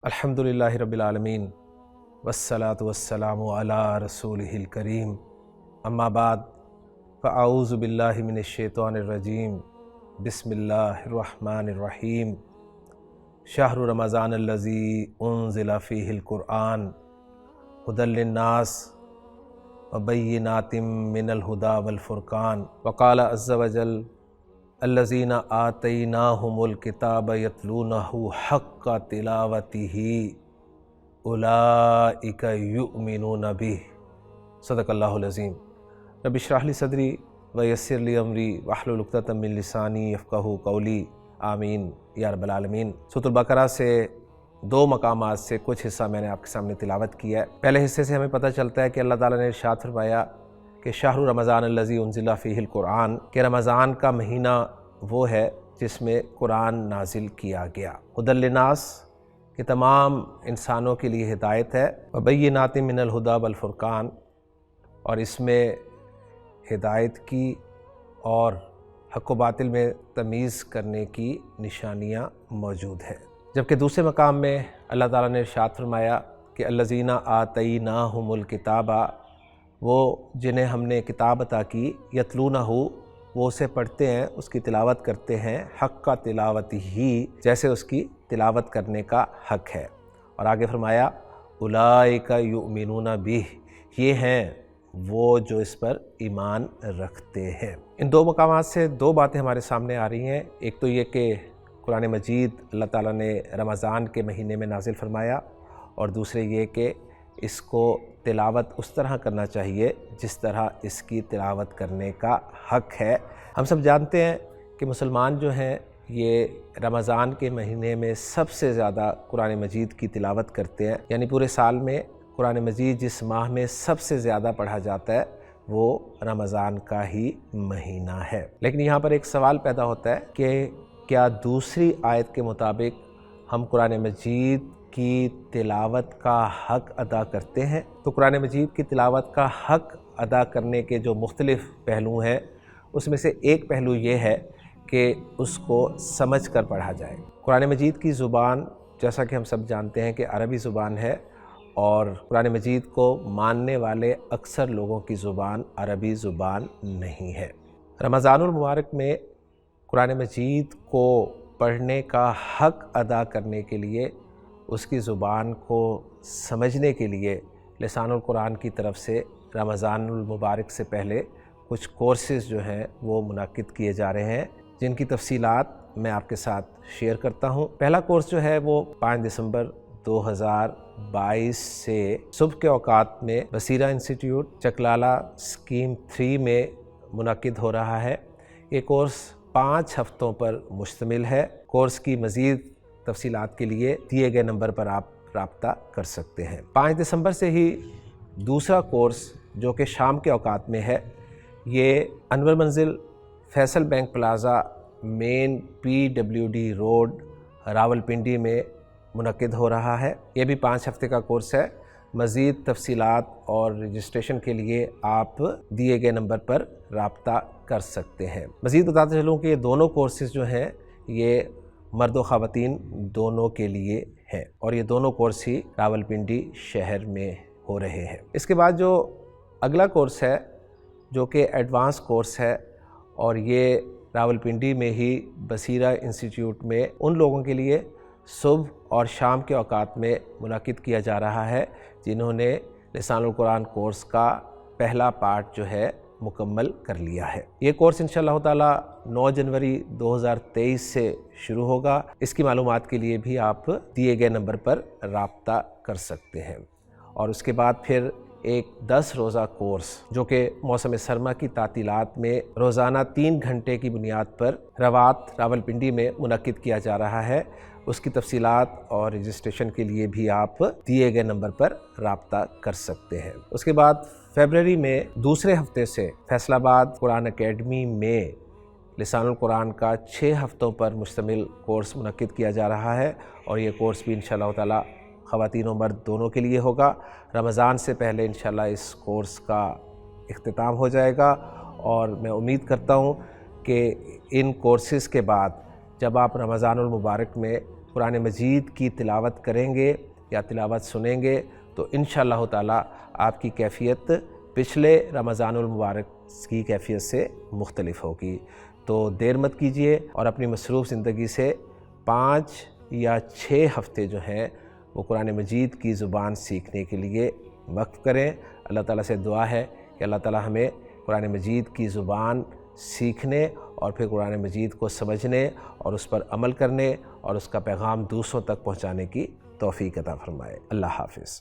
الحمدللہ رب العالمین والصلاة والسلام علی رسولہ الکریم، اما بعد فاعوذ باللہ من الشیطان الرجیم، بسم اللہ الرحمن الرحیم۔ شہر رمضان الذی انزل فیہ القرآن ھدی للناس وبینات من الھدی والفرقان، وقال عز وجل الذین آتیناہم الکتاب یتلونہ حق تلاوتہ اولئک یؤمنون بہ۔ صدق اللہ العظیم۔ رب اشرح لی صدری ویسر لی امری واحلل عقدۃ من لسانی یفقہوا قولی، آمین یا رب العالمین۔ سورۃ البقرہ سے دو مقامات سے کچھ حصہ میں نے آپ کے سامنے تلاوت کیا ہے۔ پہلے حصے سے ہمیں پتہ چلتا ہے کہ اللہ تعالیٰ نے ارشاد فرمایا کہ شہر رمضان الذی انزل فیہ القرآن، کہ رمضان کا مہینہ وہ ہے جس میں قرآن نازل کیا گیا۔ ھدی للناس، کہ تمام انسانوں کے لیے ہدایت ہے، وبینات من الھدی والفرقان، اور اس میں ہدایت کی اور حق و باطل میں تمیز کرنے کی نشانیاں موجود ہیں۔ جبکہ دوسرے مقام میں اللہ تعالیٰ نے ارشاد فرمایا کہ الذین آتیناہم الکتاب، وہ جنہیں ہم نے کتاب عطا کی، یتلونہ، وہ اسے پڑھتے ہیں، اس کی تلاوت کرتے ہیں، حق کا تلاوت ہی، جیسے اس کی تلاوت کرنے کا حق ہے۔ اور آگے فرمایا اولئک یؤمنون بہ، یہ ہیں وہ جو اس پر ایمان رکھتے ہیں۔ ان دو مقامات سے دو باتیں ہمارے سامنے آ رہی ہیں۔ ایک تو یہ کہ قرآن مجید اللہ تعالیٰ نے رمضان کے مہینے میں نازل فرمایا، اور دوسرے یہ کہ اس کو تلاوت اس طرح کرنا چاہیے جس طرح اس کی تلاوت کرنے کا حق ہے۔ ہم سب جانتے ہیں کہ مسلمان جو ہیں یہ رمضان کے مہینے میں سب سے زیادہ قرآن مجید کی تلاوت کرتے ہیں، یعنی پورے سال میں قرآن مجید جس ماہ میں سب سے زیادہ پڑھا جاتا ہے وہ رمضان کا ہی مہینہ ہے۔ لیکن یہاں پر ایک سوال پیدا ہوتا ہے کہ کیا دوسری آیت کے مطابق ہم قرآن مجید کی تلاوت کا حق ادا کرتے ہیں؟ تو قرآن مجید کی تلاوت کا حق ادا کرنے کے جو مختلف پہلو ہیں، اس میں سے ایک پہلو یہ ہے کہ اس کو سمجھ کر پڑھا جائے۔ قرآن مجید کی زبان، جیسا کہ ہم سب جانتے ہیں کہ عربی زبان ہے، اور قرآن مجید کو ماننے والے اکثر لوگوں کی زبان عربی زبان نہیں ہے۔ رمضان المبارک میں قرآن مجید کو پڑھنے کا حق ادا کرنے کے لیے، اس کی زبان کو سمجھنے کے لیے لسان القرآن کی طرف سے رمضان المبارک سے پہلے کچھ کورسز جو ہیں وہ منعقد کیے جا رہے ہیں، جن کی تفصیلات میں آپ کے ساتھ شیئر کرتا ہوں۔ پہلا کورس جو ہے وہ 5 دسمبر 2022 سے صبح کے اوقات میں بصیرہ انسٹیٹیوٹ چکلالہ اسکیم 3 میں منعقد ہو رہا ہے۔ یہ کورس 5 ہفتوں پر مشتمل ہے۔ کورس کی مزید تفصیلات کے لیے دیے گئے نمبر پر آپ رابطہ کر سکتے ہیں۔ 5 دسمبر سے ہی دوسرا کورس جو کہ شام کے اوقات میں ہے، یہ انور منزل فیصل بینک پلازا مین PWD روڈ راولپنڈی میں منعقد ہو رہا ہے۔ یہ بھی 5 ہفتے کا کورس ہے۔ مزید تفصیلات اور رجسٹریشن کے لیے آپ دیے گئے نمبر پر رابطہ کر سکتے ہیں۔ مزید بتاتے چلوں کہ یہ دونوں کورسز جو ہیں یہ مرد و خواتین دونوں کے لیے ہیں، اور یہ دونوں کورس ہی راولپنڈی شہر میں ہو رہے ہیں۔ اس کے بعد جو اگلا کورس ہے جو کہ ایڈوانس کورس ہے، اور یہ راولپنڈی میں ہی بصیرہ انسٹیٹیوٹ میں ان لوگوں کے لیے صبح اور شام کے اوقات میں منعقد کیا جا رہا ہے جنہوں نے لسان القرآن کورس کا پہلا پارٹ جو ہے مکمل کر لیا ہے۔ یہ کورس انشاءاللہ تعالی 9 جنوری 2023 سے شروع ہوگا۔ اس کی معلومات کے لیے بھی آپ دیے گئے نمبر پر رابطہ کر سکتے ہیں۔ اور اس کے بعد پھر ایک 10 روزہ کورس جو کہ موسم سرما کی تعطیلات میں روزانہ 3 گھنٹے کی بنیاد پر روات راولپنڈی میں منعقد کیا جا رہا ہے۔ اس کی تفصیلات اور رجسٹریشن کے لیے بھی آپ دیے گئے نمبر پر رابطہ کر سکتے ہیں۔ اس کے بعد فیبروری میں دوسرے ہفتے سے فیصل آباد قرآن اکیڈمی میں لسان القرآن کا 6 ہفتوں پر مشتمل کورس منعقد کیا جا رہا ہے، اور یہ کورس بھی انشاءاللہ تعالی خواتین و مرد دونوں کے لیے ہوگا۔ رمضان سے پہلے انشاءاللہ اس کورس کا اختتام ہو جائے گا، اور میں امید کرتا ہوں کہ ان کورسز کے بعد جب آپ رمضان المبارک میں قرآن مجید کی تلاوت کریں گے یا تلاوت سنیں گے تو انشاءاللہ تعالی آپ کی کیفیت پچھلے رمضان المبارک کی کیفیت سے مختلف ہوگی۔ تو دیر مت کیجیے اور اپنی مصروف زندگی سے 5 یا 6 ہفتے جو ہیں وہ قرآن مجید کی زبان سیکھنے کے لیے وقف کریں۔ اللہ تعالیٰ سے دعا ہے کہ اللہ تعالیٰ ہمیں قرآن مجید کی زبان سیکھنے اور پھر قرآن مجید کو سمجھنے اور اس پر عمل کرنے اور اس کا پیغام دوسروں تک پہنچانے کی توفیق عطا فرمائے۔ اللہ حافظ۔